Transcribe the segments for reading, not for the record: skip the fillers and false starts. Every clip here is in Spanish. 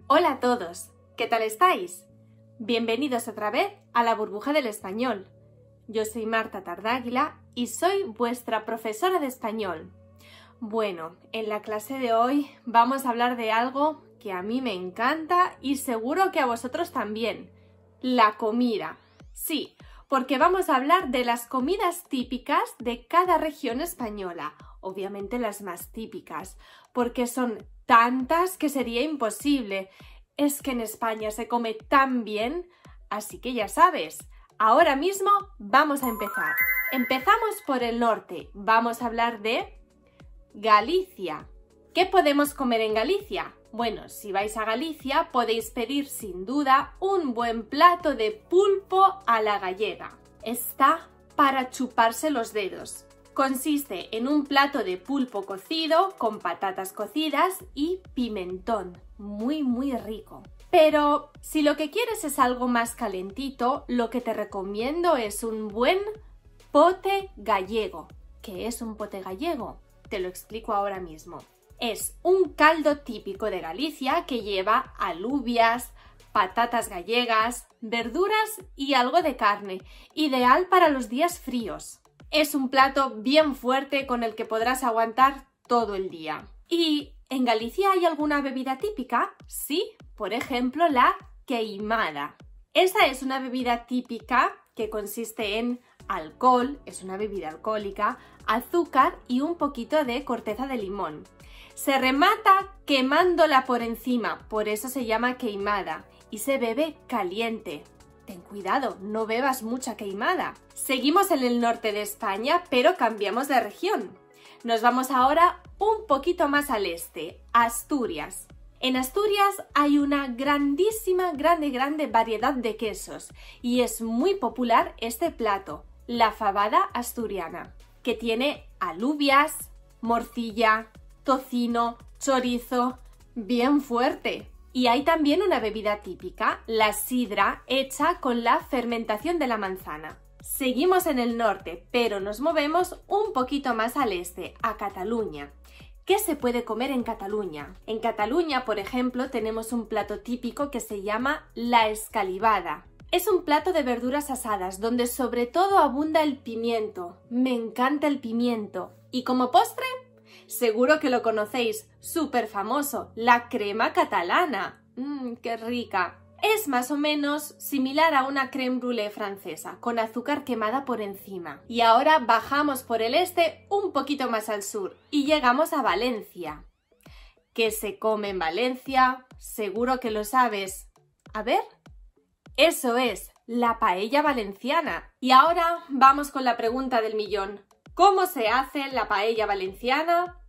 Hola a todos, ¿qué tal estáis? Bienvenidos otra vez a la burbuja del español. Yo soy Marta Tardáguila y soy vuestra profesora de español. Bueno, en la clase de hoy vamos a hablar de algo que a mí me encanta y seguro que a vosotros también, la comida. Sí, porque vamos a hablar de las comidas típicas de cada región española, obviamente las más típicas, porque son tantas que sería imposible. Es que en España se come tan bien, así que ya sabes, ahora mismo vamos a empezar. Empezamos por el norte, vamos a hablar de Galicia. ¿Qué podemos comer en Galicia? Bueno, si vais a Galicia podéis pedir sin duda un buen plato de pulpo a la gallega. Está para chuparse los dedos. Consiste en un plato de pulpo cocido con patatas cocidas y pimentón. Muy rico. Pero si lo que quieres es algo más calentito, lo que te recomiendo es un buen pote gallego. ¿Qué es un pote gallego? Te lo explico ahora mismo. Es un caldo típico de Galicia que lleva alubias, patatas gallegas, verduras y algo de carne, ideal para los días fríos. Es un plato bien fuerte con el que podrás aguantar todo el día. ¿Y en Galicia hay alguna bebida típica? Sí, por ejemplo la queimada. Esa es una bebida típica que consiste en alcohol, es una bebida alcohólica, azúcar y un poquito de corteza de limón. Se remata quemándola por encima, por eso se llama queimada, y se bebe caliente. Ten cuidado, no bebas mucha queimada. Seguimos en el norte de España, pero cambiamos de región. Nos vamos ahora un poquito más al este, Asturias. En Asturias hay una grande variedad de quesos y es muy popular este plato, la fabada asturiana, que tiene alubias, morcilla, tocino, chorizo, bien fuerte. Y hay también una bebida típica, la sidra, hecha con la fermentación de la manzana. Seguimos en el norte, pero nos movemos un poquito más al este, a Cataluña. ¿Qué se puede comer en Cataluña? En Cataluña, por ejemplo, tenemos un plato típico que se llama la escalivada. Es un plato de verduras asadas, donde sobre todo abunda el pimiento. Me encanta el pimiento. ¿Y como postre? Seguro que lo conocéis, súper famoso, la crema catalana. ¡Qué rica! Es más o menos similar a una crème brûlée francesa, con azúcar quemada por encima. Y ahora bajamos por el este un poquito más al sur y llegamos a Valencia. ¿Qué se come en Valencia? Seguro que lo sabes. A ver, eso es, la paella valenciana. Y ahora vamos con la pregunta del millón. ¿Cómo se hace la paella valenciana?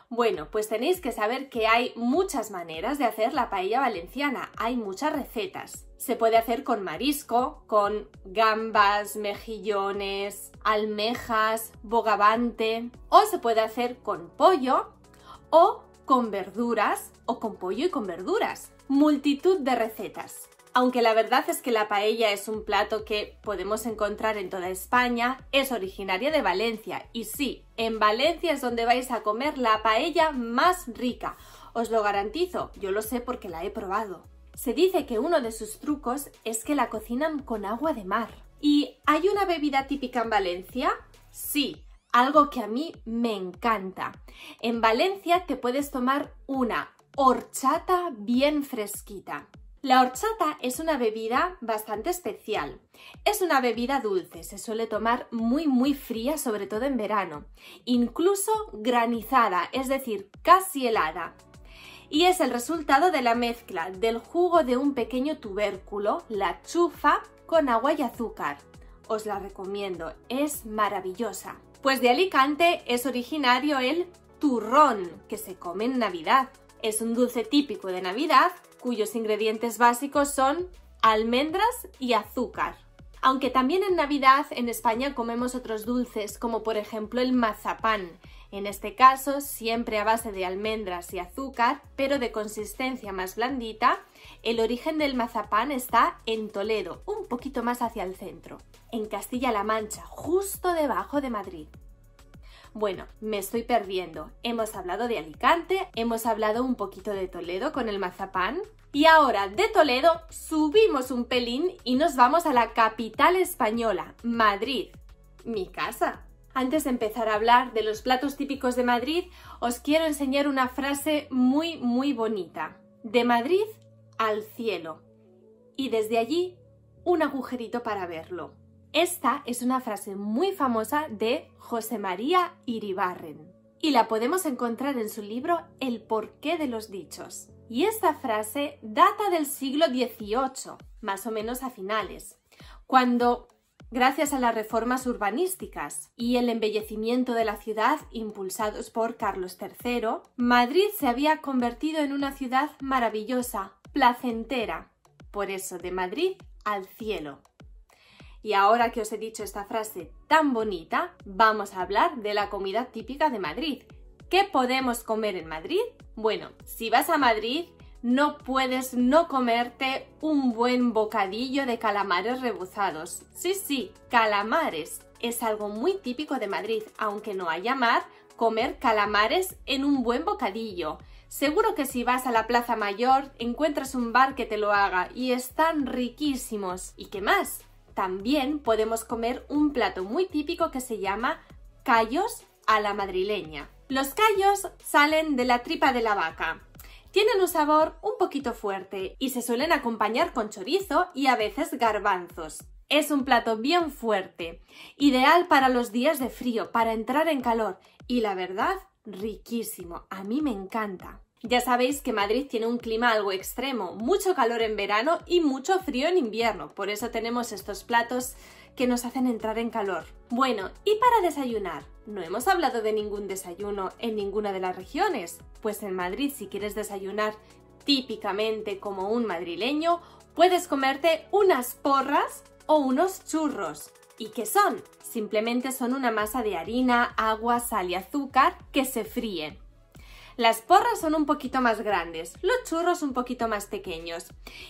Bueno, pues tenéis que saber que hay muchas maneras de hacer la paella valenciana, hay muchas recetas. Se puede hacer con marisco, con gambas, mejillones, almejas, bogavante, o se puede hacer con pollo, o con verduras, o con pollo y con verduras. Multitud de recetas. Aunque la verdad es que la paella es un plato que podemos encontrar en toda España, es originaria de Valencia. Y sí, en Valencia es donde vais a comer la paella más rica. Os lo garantizo, yo lo sé porque la he probado. Se dice que uno de sus trucos es que la cocinan con agua de mar. ¿Y hay una bebida típica en Valencia? Sí, algo que a mí me encanta. En Valencia te puedes tomar una horchata bien fresquita. La horchata es una bebida bastante especial. Es una bebida dulce, se suele tomar muy fría, sobre todo en verano. Incluso granizada, es decir, casi helada. Y es el resultado de la mezcla del jugo de un pequeño tubérculo, la chufa, con agua y azúcar. Os la recomiendo, es maravillosa. Pues de Alicante es originario el turrón, que se come en Navidad. Es un dulce típico de Navidad, cuyos ingredientes básicos son almendras y azúcar. Aunque también en Navidad en España comemos otros dulces, como por ejemplo el mazapán. En este caso, siempre a base de almendras y azúcar, pero de consistencia más blandita. El origen del mazapán está en Toledo, un poquito más hacia el centro, en Castilla-La Mancha, justo debajo de Madrid. Bueno, me estoy perdiendo. Hemos hablado de Alicante, hemos hablado un poquito de Toledo con el mazapán. Y ahora de Toledo subimos un pelín y nos vamos a la capital española, Madrid, mi casa. Antes de empezar a hablar de los platos típicos de Madrid, os quiero enseñar una frase muy bonita. De Madrid al cielo. Y desde allí, un agujerito para verlo. Esta es una frase muy famosa de José María Iribarren. Y la podemos encontrar en su libro El porqué de los dichos. Y esta frase data del siglo XVIII, más o menos a finales, cuando, gracias a las reformas urbanísticas y el embellecimiento de la ciudad impulsados por Carlos III, Madrid se había convertido en una ciudad maravillosa, placentera. Por eso, de Madrid al cielo. Y ahora que os he dicho esta frase tan bonita, vamos a hablar de la comida típica de Madrid. ¿Qué podemos comer en Madrid? Bueno, si vas a Madrid, no puedes no comerte un buen bocadillo de calamares rebozados. Sí, calamares. Es algo muy típico de Madrid, aunque no haya mar, comer calamares en un buen bocadillo. Seguro que si vas a la Plaza Mayor encuentras un bar que te lo haga y están riquísimos. ¿Y qué más? También podemos comer un plato muy típico que se llama callos a la madrileña. Los callos salen de la tripa de la vaca. Tienen un sabor un poquito fuerte y se suelen acompañar con chorizo y a veces garbanzos. Es un plato bien fuerte, ideal para los días de frío, para entrar en calor y la verdad, riquísimo. A mí me encanta. Ya sabéis que Madrid tiene un clima algo extremo, mucho calor en verano y mucho frío en invierno, por eso tenemos estos platos que nos hacen entrar en calor. Bueno, ¿y para desayunar? No hemos hablado de ningún desayuno en ninguna de las regiones. Pues en Madrid, si quieres desayunar típicamente como un madrileño, puedes comerte unas porras o unos churros. ¿Y qué son? Simplemente son una masa de harina, agua, sal y azúcar que se fríe. Las porras son un poquito más grandes, los churros un poquito más pequeños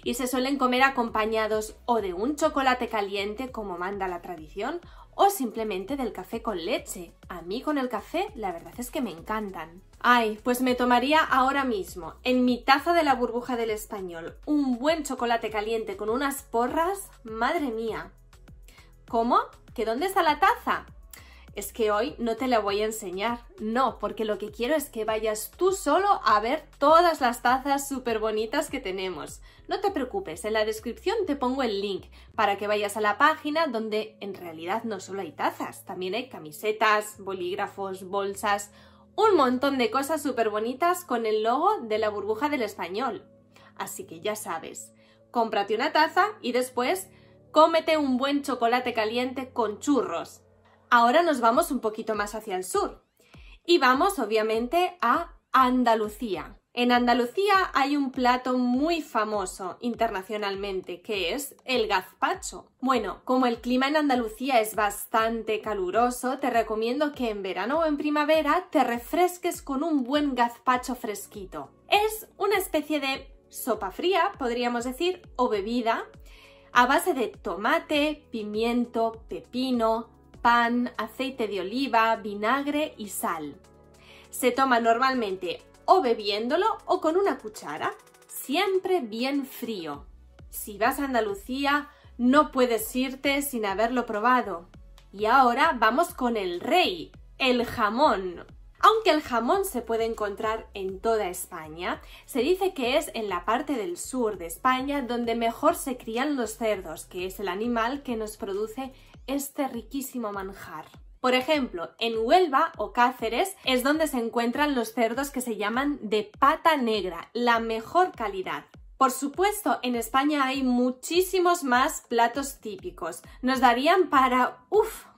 y se suelen comer acompañados o de un chocolate caliente como manda la tradición o simplemente del café con leche. A mí con el café la verdad es que me encantan. Ay, pues me tomaría ahora mismo en mi taza de la burbuja del español un buen chocolate caliente con unas porras. ¡Madre mía! ¿Cómo? ¿Que dónde está la taza? Es que hoy no te la voy a enseñar, no, porque lo que quiero es que vayas tú solo a ver todas las tazas súper bonitas que tenemos. No te preocupes, en la descripción te pongo el link para que vayas a la página donde en realidad no solo hay tazas, también hay camisetas, bolígrafos, bolsas, un montón de cosas súper bonitas con el logo de la burbuja del español. Así que ya sabes, cómprate una taza y después cómete un buen chocolate caliente con churros. Ahora nos vamos un poquito más hacia el sur y vamos obviamente a Andalucía. En Andalucía hay un plato muy famoso internacionalmente que es el gazpacho. Bueno, como el clima en Andalucía es bastante caluroso, te recomiendo que en verano o en primavera te refresques con un buen gazpacho fresquito. Es una especie de sopa fría, podríamos decir, o bebida a base de tomate, pimiento, pepino, pan, aceite de oliva, vinagre y sal. Se toma normalmente o bebiéndolo o con una cuchara, siempre bien frío. Si vas a Andalucía, no puedes irte sin haberlo probado. Y ahora vamos con el rey, el jamón. Aunque el jamón se puede encontrar en toda España, se dice que es en la parte del sur de España donde mejor se crían los cerdos, que es el animal que nos produce este riquísimo manjar. Por ejemplo, en Huelva o Cáceres es donde se encuentran los cerdos que se llaman de pata negra, la mejor calidad. Por supuesto, en España hay muchísimos más platos típicos. Nos darían para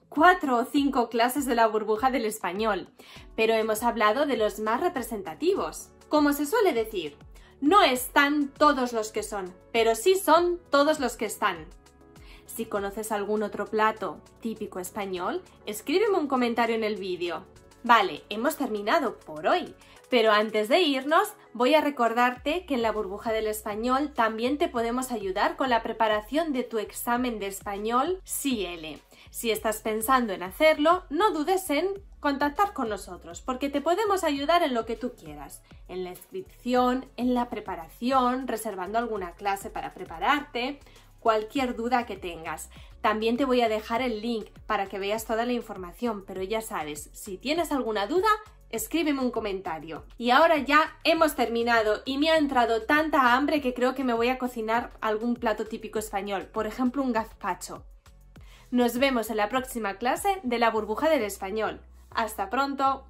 4 o 5 clases de la burbuja del español, pero hemos hablado de los más representativos. Como se suele decir, no están todos los que son, pero sí son todos los que están. Si conoces algún otro plato típico español, escríbeme un comentario en el vídeo. Vale, hemos terminado por hoy, pero antes de irnos voy a recordarte que en la burbuja del español también te podemos ayudar con la preparación de tu examen de español SIELE. Si estás pensando en hacerlo, no dudes en contactar con nosotros, porque te podemos ayudar en lo que tú quieras, en la inscripción, en la preparación, reservando alguna clase para prepararte, cualquier duda que tengas. También te voy a dejar el link para que veas toda la información, pero ya sabes, si tienes alguna duda, escríbeme un comentario. Y ahora ya hemos terminado y me ha entrado tanta hambre que creo que me voy a cocinar algún plato típico español, por ejemplo un gazpacho. Nos vemos en la próxima clase de la burbuja del español. ¡Hasta pronto!